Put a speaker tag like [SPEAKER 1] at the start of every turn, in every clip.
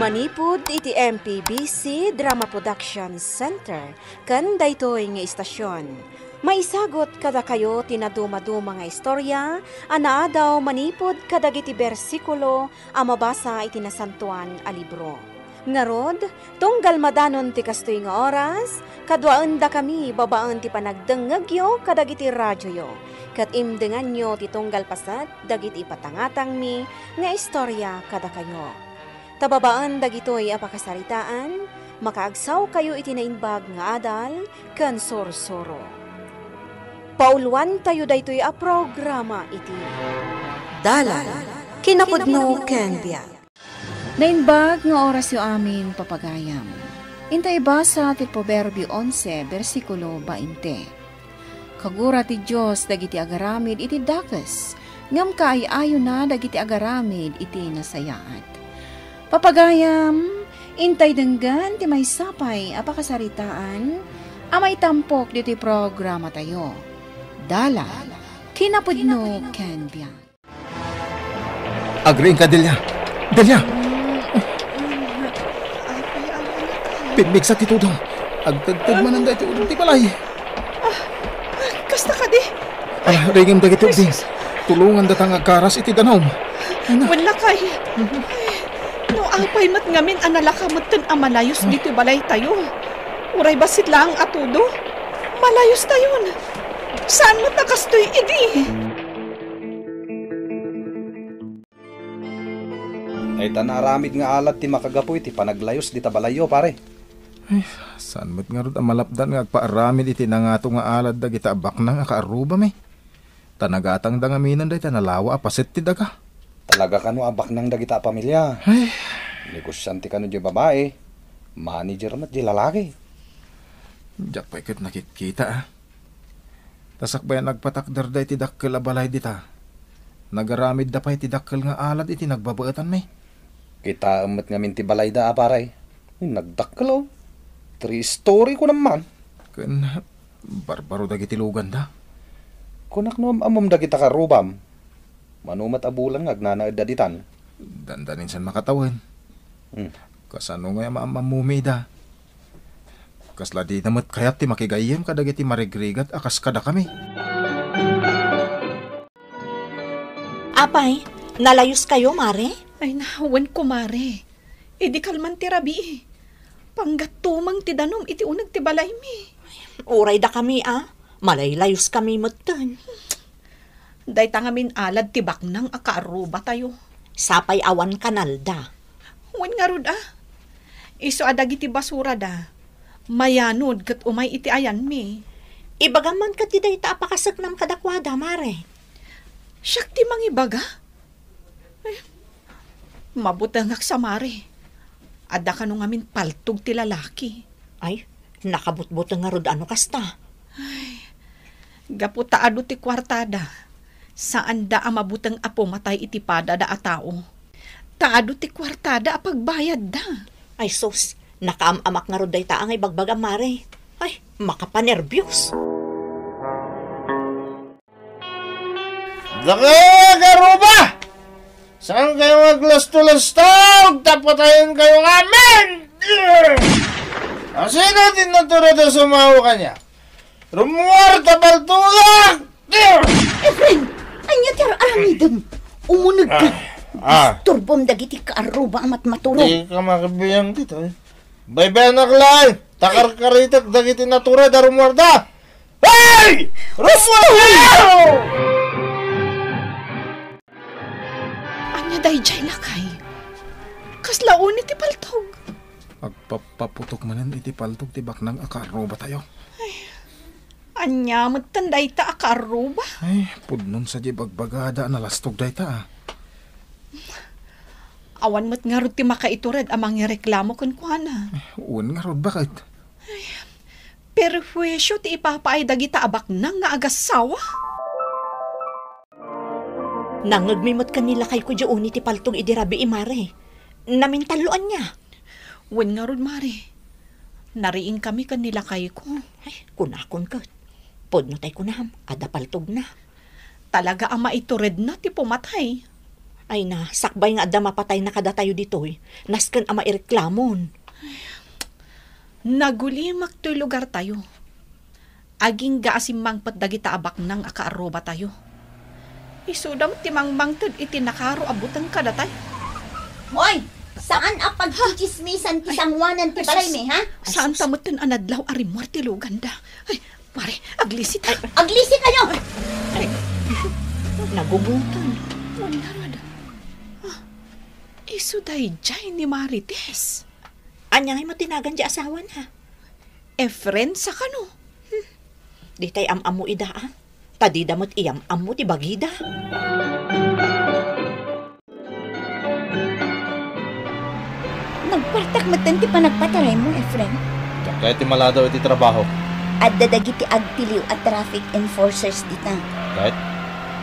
[SPEAKER 1] Manipud iti MPBC Drama Production Center ken daytoy nga istasyon. Maisagot kada kayo tinaduma-duma nga istorya, anaadaw manipud kadagiti bersikulo a mabasa iti nasantuan a libro. Ngarod, tunggal madanon ti kastoy nga oras, kadwaan da kami babaan ti panagdengegyo kadagiti radyoyo. Kat imdengan nyo ti tunggal pasat dagiti patangatang mi nga istorya kada kayo. Tababaan dagitoy apakasaritaan, makaagsaw kayo iti naimbag nga adal, ken sorsoro. Pauluan tayo daytoy a programa iti Dalan Kinapudno ken Biag. Naimbag nga oras yu amin papagayam. Intay basa ti Proverbio 11, versikulo 20. Kagura ti Diyos dagiti agaramid iti dakes, ngam kaayayo na dagiti agaramid iti nasayaat. Papagayam, intay denggan ti may sapay apakasaritaan, amay tampok diti programa tayo. Dala, Kinapudno ken Biag.
[SPEAKER 2] Agreeing ka, Delia. Delia! Pinmig sa titudong. Agtagtag man ang dati ulang ti balay.
[SPEAKER 3] Kasta ka di?
[SPEAKER 2] Ringim dagiti ding. Tulungan datang agkaras iti danaw.
[SPEAKER 3] Wala kay. No apay mat ngamin analakamot ten amalayos dito balay tayo. Uray basit lang atudo. Malayos tayon. Saan mo takastoy idi?
[SPEAKER 4] Ay tanaramid nga alat ti makagapoy ti panaglayos di tabalayo pare.
[SPEAKER 2] Ay, saan mo't nga rin ang malapdan nga agpaaramid iti nangato nga alad da gita abak nang akaaruba may. Tanagatang dangaminan day tanalawa apasit ti daga.
[SPEAKER 4] Talaga kano abak nang dagita pamilya.
[SPEAKER 2] Ay,
[SPEAKER 4] negosyante kano di babae, manager mat di lalaki.
[SPEAKER 2] Diyak pa ikot nakikita Tasak ba yan nagpatakder day ti dakkel abalay dita. Nagaramid da pa iti dakkel nga alad iti nagbabaetan may.
[SPEAKER 4] Kita amat ngamin ti balay da paray. Nagdakkel o. 3 story ko naman.
[SPEAKER 2] Ken barbaro dagiti lugan da.
[SPEAKER 4] Kunak no amom dagita karubam. Manumat abulan nga agnanaed daditan.
[SPEAKER 2] Dandanin san makatawan. Kasano nga mamamumi da. Kasla di namat kayat ti makigayem kadagiti marigrigat akas kada kami.
[SPEAKER 5] Apay, nalayos kayo, Mare?
[SPEAKER 3] Ay nahawan ko, Mare. Idi kalman ti rabi. Panggatumang ti danom iti unag ti balay mi.
[SPEAKER 5] Uray da kami, Malaylayos kami matan.
[SPEAKER 3] Day tangamin alad ti baknang akaaruba tayo.
[SPEAKER 5] Sapay awan kanal da.
[SPEAKER 3] Wan nga rod Iso adagi ti basura da. Mayanod kat umay iti ayan mi.
[SPEAKER 5] Ibagaman kat ti day ta apakasak nam kadakwada, Mare.
[SPEAKER 3] Siyak ti mangibaga? Mabutangak sa Mare. Ada ka nung amin paltog ti lalaki.
[SPEAKER 5] Ay, nakabutbutang nga rod ano kasta.
[SPEAKER 3] Ay, gaputa ado ti kwartada. Saan da amabutang apo matay iti pada da a tao. Taado ti kwartada apagbayad da.
[SPEAKER 5] Ay sus, nakaamamak nga rod day ta angay bagbaga, Mare. Ay, makapanervyos.
[SPEAKER 6] Garuba! Saan kayo maglasto-lastog? Tapatayin kayo amin! Sino din naturo na sumawa kanya? Rumuarta baltulak!
[SPEAKER 5] Efren, anya tir amidem. Umunag ka. Turbom dagiti kaaruba amat maturo.
[SPEAKER 6] Di ka makabiyang dito eh. Baybay naklay! Takar-karitak dagiti natura da rumuarta! Hey! Rumuarta!
[SPEAKER 3] Day jay lakay. Kaslaon iti paltog.
[SPEAKER 2] Agpapaputok manan iti paltog ti baknang akaruba tayo.
[SPEAKER 3] Ay, anya magtanday ta akaruba.
[SPEAKER 2] Ay, pudnon sa di bagbagada nalastog day ta.
[SPEAKER 3] Awan mo't nga rod ti makaiturad amang reklamo kun kuana.
[SPEAKER 2] Uwan nga rod bakit?
[SPEAKER 3] Ay, pero huwesyo ti ipapaay dagita abak nang nga agasawa.
[SPEAKER 5] Nangagmimot kanila kay kudyoon iti paltog idirabi Mare. Namintaloan niya.
[SPEAKER 3] Wen nga rod, Mare. Nariing kami kanila kay ko.
[SPEAKER 5] Ay, kunakon ka. Pod na tay kunaham, ada paltog na.
[SPEAKER 3] Talaga ama ito red na ti pumatay.
[SPEAKER 7] Ay na, sakbay nga adda mapatay na kada tayo ditoy. Nasken ama ireklamon.
[SPEAKER 3] Nagulimak to'y lugar tayo. Aging gaasimang dagita abak nang akaaroba tayo. Isudam timangmang tad itinakaro abutan kada tayo.
[SPEAKER 5] Hoy! Saan apag kichismisan kisangwanan ti balay me, ha?
[SPEAKER 3] Saan tamutin anadlaw arimor ti luganda? Ay, pare, aglisit ha.
[SPEAKER 5] Aglisi kayo!
[SPEAKER 7] Nagubutan.
[SPEAKER 3] Manarada. Isuday jay ni Marites.
[SPEAKER 7] Anya ngay matinagan di asawan ha.
[SPEAKER 3] Friend sa kano.
[SPEAKER 7] Di tay am-amu ida ah. Tadi damot iyam-amu ti bagida.
[SPEAKER 5] Nagpartak matan ti panagpataray mo, friend.
[SPEAKER 6] Kaya ti maladaw iti trabaho.
[SPEAKER 5] At dadagi ti agtiliw at traffic enforcers dita.
[SPEAKER 6] Kahit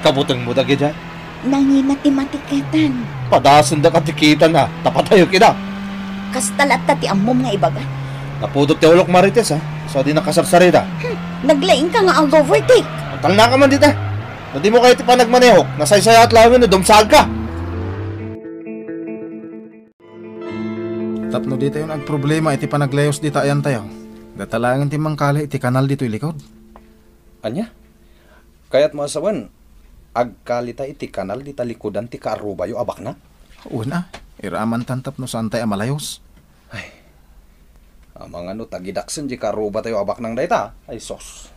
[SPEAKER 6] kabutang mo dagi dyan.
[SPEAKER 5] Nanginati-matiketan.
[SPEAKER 6] Padasan da katikitan na. Tapatayo kita.
[SPEAKER 5] Kastalat ti amom nga ibaga.
[SPEAKER 6] Napudot ti ulok Marites ha. So di nakasarsarita.
[SPEAKER 5] Naglaing ka nga ang overtake.
[SPEAKER 6] Tal na ka man dita. Na di mo kayo ti panagmanehok. Nasaysaya at lawin na dumsag ka.
[SPEAKER 2] Tapno dito yung nagproblema iti panaglayos dita ayan tayo. Gatalangan ti mangkala iti kanal dito ilikod.
[SPEAKER 4] Anya? Kaya't mga sawan, agkalita iti kanal di talikudan ti kaarubayo abak na?
[SPEAKER 2] Una, iraman tantap no saan tayo malayos.
[SPEAKER 4] Ay, amang ano tagidaksen di kaaruba tayo abak nang dayta. Ay sos.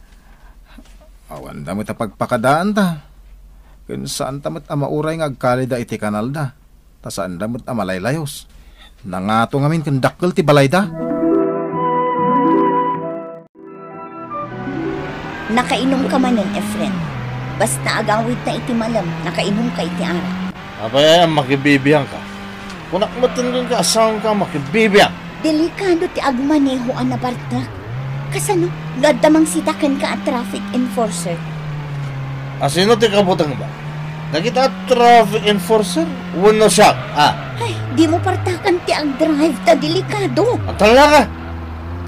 [SPEAKER 2] Awan damit a pagpakadaan ta. Kung saan tamat amauray nga agkalida iti kanal da. Ta saan damot amalaylayos. Nangato ngamin kung dakkel ti balay da.
[SPEAKER 5] Nakainom ka man nun, friend. Basta agawid na iti malam, nakainom ka iti ara.
[SPEAKER 6] Abay, makibibiyang ka. Kunak matandun ka, asawang ka, makibibiyang.
[SPEAKER 5] Delikado ti agmaneho ang nabartak. Kasano, gadamang sitakan ka at traffic enforcer.
[SPEAKER 6] Asino ti kabutang ba? Nakita traffic enforcer? Uno siya.
[SPEAKER 5] Ay, di mo partakan ti ag-drive ta delikado.
[SPEAKER 6] Atal na ka.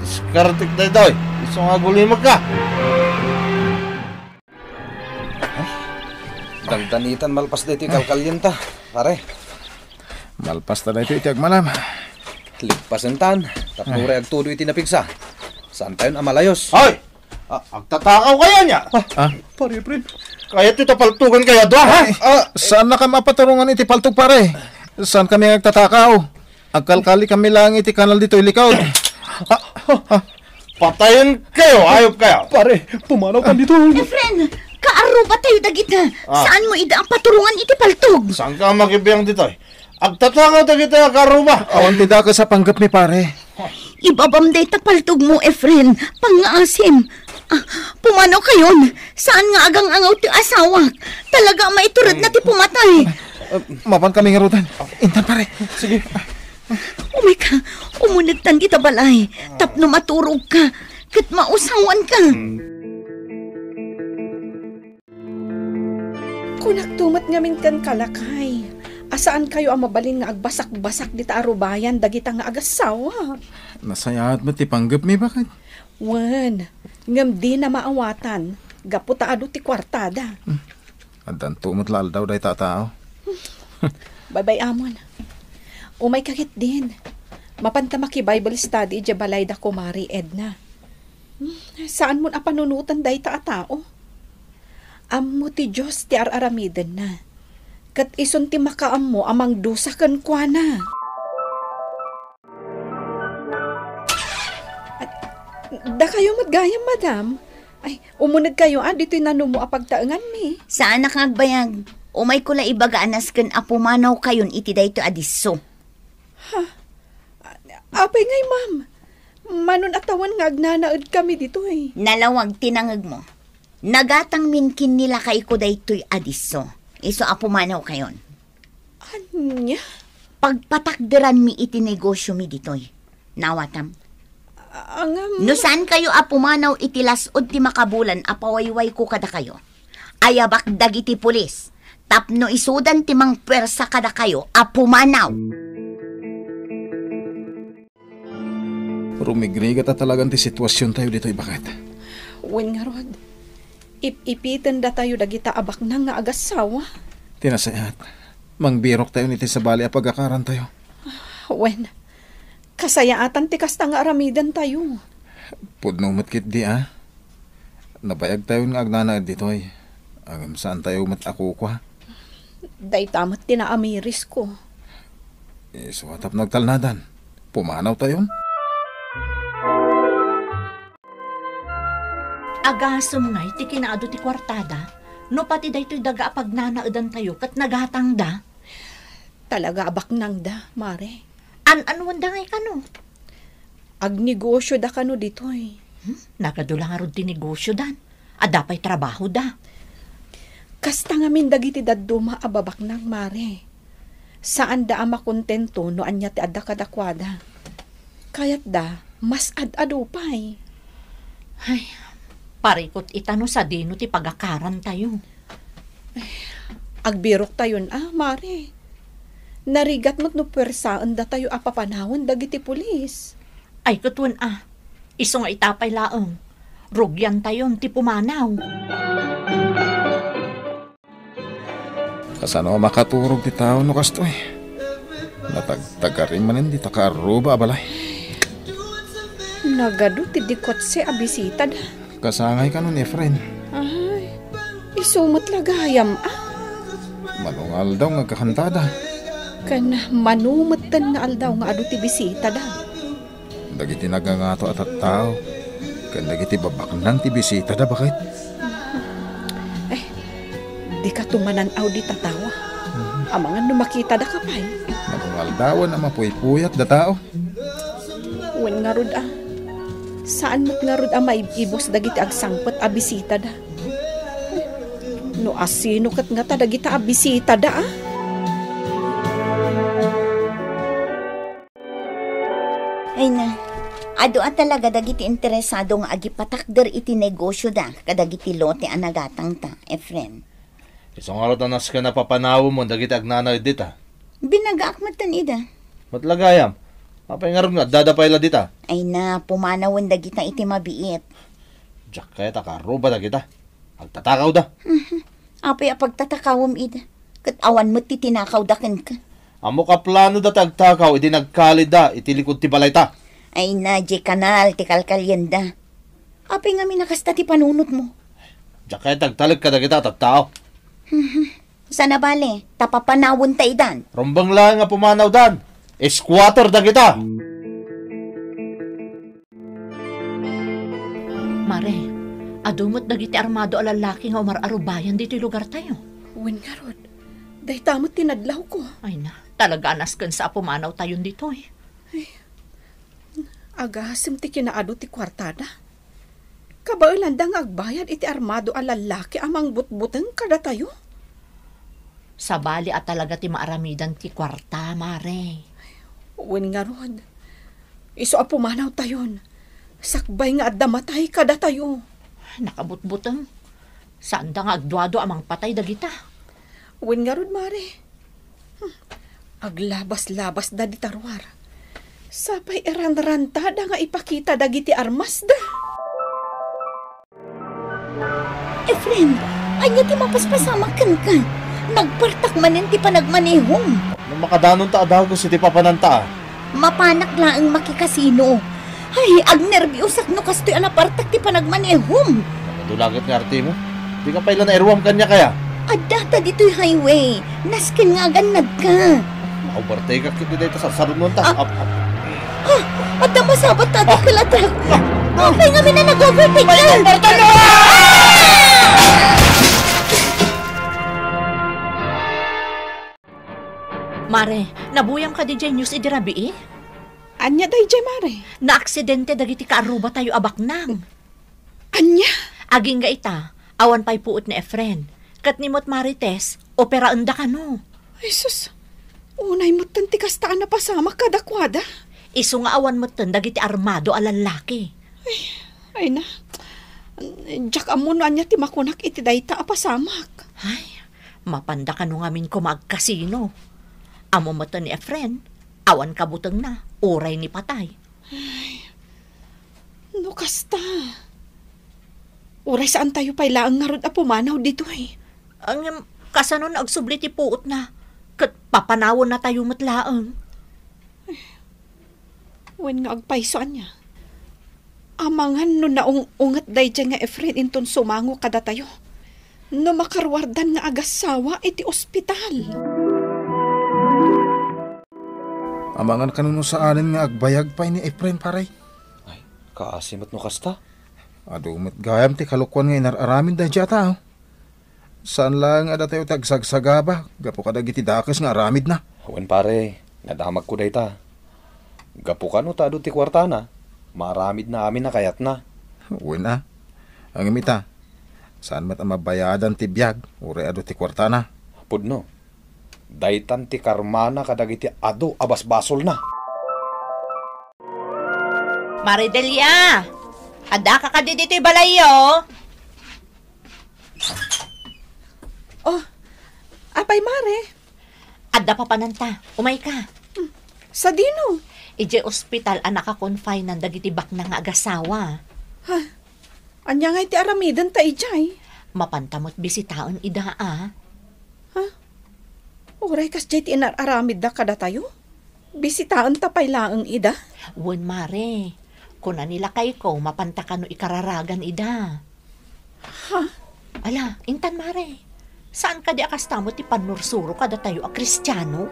[SPEAKER 6] Diskartik na ito eh. Gusto nga gulimag ka.
[SPEAKER 4] Dagdanitan malpas na iti kalkalyenta, pare.
[SPEAKER 2] Malpas ta na ito iti agmalam.
[SPEAKER 4] Ligpasentan, tapnure agtudo iti napigsa. Saan tayo amalayos?
[SPEAKER 6] Hoy! Agtatakaw kaya niya.
[SPEAKER 2] Pare, pre.
[SPEAKER 6] Kaya ito tapaltugan kaya doon, ha?
[SPEAKER 2] Saan na kami mapaturungan iti paltog pare? Saan kami nagtatakaw? Agkalkali kami lang iti kanal dito ilikod.
[SPEAKER 6] Patayin kayo, ayop kayo.
[SPEAKER 2] Pare, pumanaw ka dito.
[SPEAKER 5] Friend, kaaruba tayo dagita. Saan mo ida ang paturungan iti paltog?
[SPEAKER 6] Saan ka makibiyang dito eh? Agtatakaw na kita karuba.
[SPEAKER 2] Awan tida ka sa panggap ni pare.
[SPEAKER 5] Ibabam day tapaltog mo, friend. Pang-asim. Pumanaw kayon. Saan nga agang angaw ti asawa? Talaga maiturad na ti pumatay.
[SPEAKER 2] Mapan kami nga rutan. Intan pare. Sige.
[SPEAKER 5] Umay ka, umunagtan kita balay. Tapno maturog ka. Kat mausawan ka.
[SPEAKER 3] Kunak tumat ngamin kan kalakay. Asaan kayo ang mabalin nga agbasak-basak di taarubayan dagita nga agasawa?
[SPEAKER 2] Nasayat mo ti panggap mi bakit?
[SPEAKER 3] Wan, ngam di na maawatan. Gaputaado ti kwartada.
[SPEAKER 2] Adan tumot lal daw day tatao.
[SPEAKER 3] Bye-bye, Amon. Umay kakit din. Mapanta maki-Bible study di balay da kumari Edna. Saan mo apanunutan day ta tao? Ammo ti Diyos ti ar-aramiden na. Kat ison ti makaam mo amang dusa kan kwa na. Da kayo magayam, madam. Ay, umunag kayo dito'y nanumo apagtaangan mi.
[SPEAKER 5] Saan nakagbayag? Umay ko la ibagaanas kan apumanaw kayon iti dayto adiso.
[SPEAKER 3] Apay ngay, ma'am. Manon atawan nga agnanaod kami dito eh.
[SPEAKER 5] Nalawag tinangag mo. Nagatang minkin nila kay ko daytoy adiso. Iso apumanaw kayon.
[SPEAKER 3] Anya?
[SPEAKER 5] Pagpatakderan mi iti negosyo mi ditoy. Nawatam.
[SPEAKER 3] Angam...
[SPEAKER 5] No saan kayo apumanaw iti lasod ti makabulan apawayway ko kada kayo. Ayabak dagiti pulis. Tapno isudan ti mang pwersa kada kayo apumanaw.
[SPEAKER 2] Rumigrigat at talagang ti sitwasyon tayo dito bakit?
[SPEAKER 3] Wen nga rod. Ipitan da tayo dagita abak na nga agasawa.
[SPEAKER 2] Tinasayat. Mangbirok tayo niti sa bali a pagkakaran tayo.
[SPEAKER 3] Wen, kasayaatan ti kasta nga aramidan tayo.
[SPEAKER 2] Pudno matkit di Nabayag tayo nga agnana ditoy. Agam saan tayo mat ako kwa.
[SPEAKER 3] Day tamat tinaamiris ko.
[SPEAKER 2] Suwatap nagtalnadan. Pumanaw tayon.
[SPEAKER 7] Agasom nga iti kinaado ti kwartada, no pati daytoy daga apag nanaadan tayo kat nagatang da.
[SPEAKER 3] Talaga abak nang da, Mare.
[SPEAKER 7] An-anuan da ngay kano?
[SPEAKER 3] Agnegosyo da kano ditoy.
[SPEAKER 7] Nagadulang arod ti negosyo dan. Adapay trabaho da.
[SPEAKER 3] Kasta ngamin dagiti dadduma ababak nang, Mare. Saan da ama kontento no anya ti adda kadakwada. Kayat da, mas ad-adupay.
[SPEAKER 7] Ay, parikot itano sa dino ti pagakaran tayo.
[SPEAKER 3] Agbirok tayon, Mare. Narigat mo't no pwersaan da tayo apapanahon dagiti pulis.
[SPEAKER 7] Ay, kutwan iso nga itapay laong. Rugyan tayon ti pumanaw.
[SPEAKER 2] Kasano makaturog ti tao no kastoy. Natagtagarin manin di takaruba abalay.
[SPEAKER 3] Nagado ti dikot si abisita da.
[SPEAKER 2] Kasangay ka nun friend.
[SPEAKER 3] Ay, isumot lagayam
[SPEAKER 2] Manungal daw nga kakantada.
[SPEAKER 3] Kan manumutan nga aldaw nga adu ti bisita da.
[SPEAKER 2] Dagiti nagangato at tao. Kan dagiti babaknang ti bisita da bakit?
[SPEAKER 3] Di ka tumananaw di tatawa. Amangan numakita da kapay.
[SPEAKER 2] Manungal daw na mapuy-puyat da tao.
[SPEAKER 3] Wen nga rod Saan mo't nga rod maibibos dagiti agsangpot abisita da. No asino kat nga ta dagiti abisita da
[SPEAKER 5] Ay na, ado talaga dagiti interesado nga agipatakder iti negosyo da, kadagiti lote anagatang ta, Efren.
[SPEAKER 6] Isang araw tanas ka napapanawo mo, dagiti agnanay dita.
[SPEAKER 5] Binagaakmatan ida.
[SPEAKER 6] Matlagayam, apay nga rin nga, dadapay la dita.
[SPEAKER 5] Ay na, pumanawan dagita iti mabiit.
[SPEAKER 6] Diyak kaya takaruba da kita. Agtatakaw da.
[SPEAKER 5] Apay apagtatakawam ida. Kat awan mo't titinakaw daken ka.
[SPEAKER 6] Amo ka plano da tagtakaw, iti nagkalid da, iti likod ti balay ta.
[SPEAKER 5] Ay na, di kanal, ti kalkalyenda. Apay nga minakasta ti panunot mo.
[SPEAKER 6] Diyak kaya tagtalag ka da kita, tagtao.
[SPEAKER 5] Sana bale, tapapanawon ta idan.
[SPEAKER 6] Rombang lang nga pumanaw dan. Squatter da kita.
[SPEAKER 7] Mare, adumot dagiti armado a lalaki nga umararubayan dito lugar tayo.
[SPEAKER 3] Wen nga rod. Day tamot tinadlaw ko.
[SPEAKER 7] Ay na, talaga anasken sa pumanaw tayon dito
[SPEAKER 3] Agasim ti kinaado ti kwartada. Kabailan dang agbayad iti armado a lalaki amang butbuteng kada tayo.
[SPEAKER 7] Sa bali at talaga ti maaramidan ti kwarta, Mare.
[SPEAKER 3] Wen nga rod. Iso a pumanaw tayon. Sakbay nga adda matay kada tayo.
[SPEAKER 7] Nakabutbuteng. Saan da nga agduado amang patay dagita?
[SPEAKER 3] Wen nga rod, Mare. Aglabas-labas da di tarwar. Sapay eran-ranta da nga ipakita dagiti armas da.
[SPEAKER 5] Efren, anya ti mapaspasamakan ka. Nagpartak manin ti panagmanihong.
[SPEAKER 6] Nung makadanon ta adagos iti papananta.
[SPEAKER 5] Mapanak laang makikasino. Ay, agnerbyusak no kastoy anapartak ti panagmanihong.
[SPEAKER 6] Dulagat nga arte mo. Di ka pailan na erwam kanya kaya.
[SPEAKER 5] Adata dito'y highway. Naskin nga ganad ka.
[SPEAKER 6] Overtake ka kiti dito sa sarunong ta.
[SPEAKER 5] Adda masabat ta di kalatag. Okay nga na nag-overtake ka.
[SPEAKER 7] Mare, nabuyam ka di dyan news idirabi
[SPEAKER 3] Anya day jay, Mare.
[SPEAKER 7] Na-aksidente dagiti kaaruba tayo abaknang.
[SPEAKER 3] Anya?
[SPEAKER 7] Aging ga ita, awan pa'y puot ni Efren. Kat nimot Marites, opera anda ka no.
[SPEAKER 3] Ay sus, unay mo tantikas taan na pasama kadakwada.
[SPEAKER 7] Iso nga awan mo tan dagiti armado a lalaki.
[SPEAKER 3] Ay na, jak amon anya ti makunak iti dayta apasamak.
[SPEAKER 7] Ay, mapanda ka no ngamin ko magkasino. Amo mo tan ni Efren, awan kabuteng na, uray ni patay.
[SPEAKER 3] No kasta. Uray saan tayo pay laang nga rod a pumanaw dito
[SPEAKER 7] Ang kasanon agsubli ti puot na. Kat papanawon na tayo matlaang.
[SPEAKER 3] Wen nga agpaisoan niya. Amangan no naong ungat day dyan nga Efren inton sumango kada tayo. No makarwardan nga agasawa iti ospital.
[SPEAKER 2] Amangan kanuno sa alin nga agbayag pa ni Efren paray.
[SPEAKER 4] Ay, kaasimot no kasta.
[SPEAKER 2] Adumat gayam ti kalukwan nga inararamin dahil diyata. Saan lang ada tayo tagsagsagaba? Gapo ka dagiti dakes nga aramid na.
[SPEAKER 4] Wen pare, nadamag ko dayta. Gapo ka no tado ti kwartana. Maramid na amin na kayat na.
[SPEAKER 2] Uwi na. Ang imita. Saan mat ang mabayadan ti biyag? Ure ado ti kwartana.
[SPEAKER 4] Pudno. Daytan ti karmana kadagiti ado abas basol na.
[SPEAKER 7] Maridelia! Ada ka dito balayo?
[SPEAKER 3] Oh, apay mare.
[SPEAKER 7] Ada pa pananta. Umay ka.
[SPEAKER 3] Sa dino?
[SPEAKER 7] Ije ospital ang naka-confine ng dagiti bakna nga agasawa.
[SPEAKER 3] Ha? Anya nga iti aramidan ta ijay.
[SPEAKER 7] Mapantamot bisitaon ida
[SPEAKER 3] Ha? Uray kas jay ti inararamid da kada tayo? Bisitaan ta pailaang ida?
[SPEAKER 7] Wen mare. Kuna nila kay ko mapanta ka no ikararagan ida.
[SPEAKER 3] Ha?
[SPEAKER 7] Ala, intan mare. Saan ka di akastamo ti panursuro kada tayo a Kristiyano?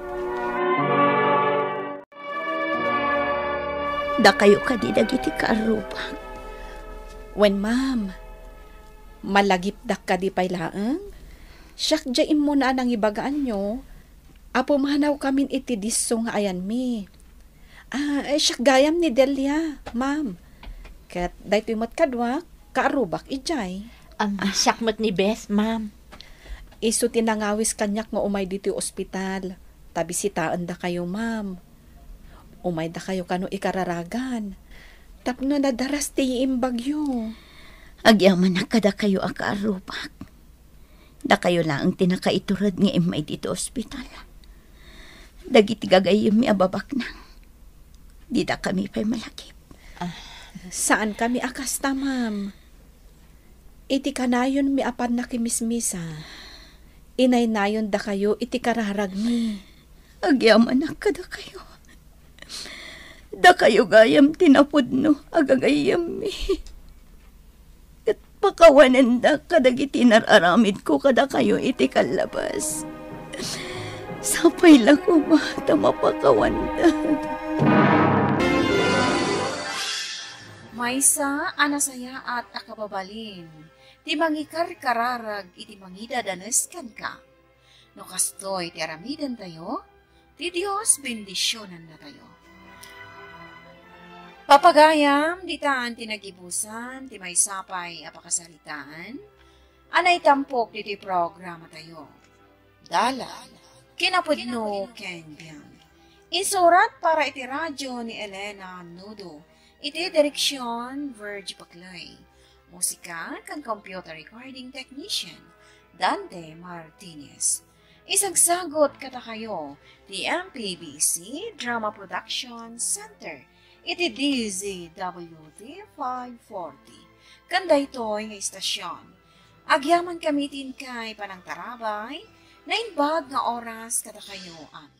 [SPEAKER 5] Da kayo kadi dagiti kaarubak.
[SPEAKER 3] Wen ma'am, malagip dak ka di pailaang? Siyak jaim mo na nang ibagaan nyo. Apo mahanaw kamin iti disso nga ayan mi. Siyak gayam ni Delia, ma'am. Kat daytoy mat kadwa, kaarubak ijay.
[SPEAKER 7] Ang sakmat ni Beth, ma'am.
[SPEAKER 3] Isu tinangawis kanyak nga umay dito yung ospital. Tabisitaan da kayo, ma'am. Umay da kayo kano ikararagan. Tapno na daras ti imbagyo.
[SPEAKER 5] Agyaman na kada kayo akaarubak. Da kayo lang ang tinakaiturad nga imay dito ospital. Dagiti gagayim mi ababak na. Di da kami pa'y malakip.
[SPEAKER 3] Saan kami akasta, ma'am? Iti kanayon mi apan na kimismisa. Inay nayon da kayo iti kararag mi.
[SPEAKER 5] Agyaman na kada kayo. Da kayo gayam tinapod no, agagayam mi. At pakawanan da kadagiti nararamid ko kada kayo iti kalabas. Sapay lang ko mata mapakawan da.
[SPEAKER 1] Maysa, anasaya at akababalin. Ti mangikar kararag iti mangida daneskan ka. No kastoy ti aramidan tayo, ti Dios bendisyonan na tayo. Papagayam, ditaan tinagibusan, ti may sapay apakasalitaan, anay tampok diti programa tayo. Dala, kinapudno ken biyang. Insurat para iti radyo ni Elena Nudo, iti direksyon Verge Baclay. Musika kan computer recording technician, Dante Martinez. Isagsagot kata kayo, the MPBC Drama Production Center, iti DZWD 540. Kanda ito'y nga istasyon. Agyaman kamitin kay panang tarabay, na inbag nga oras kada kayo ang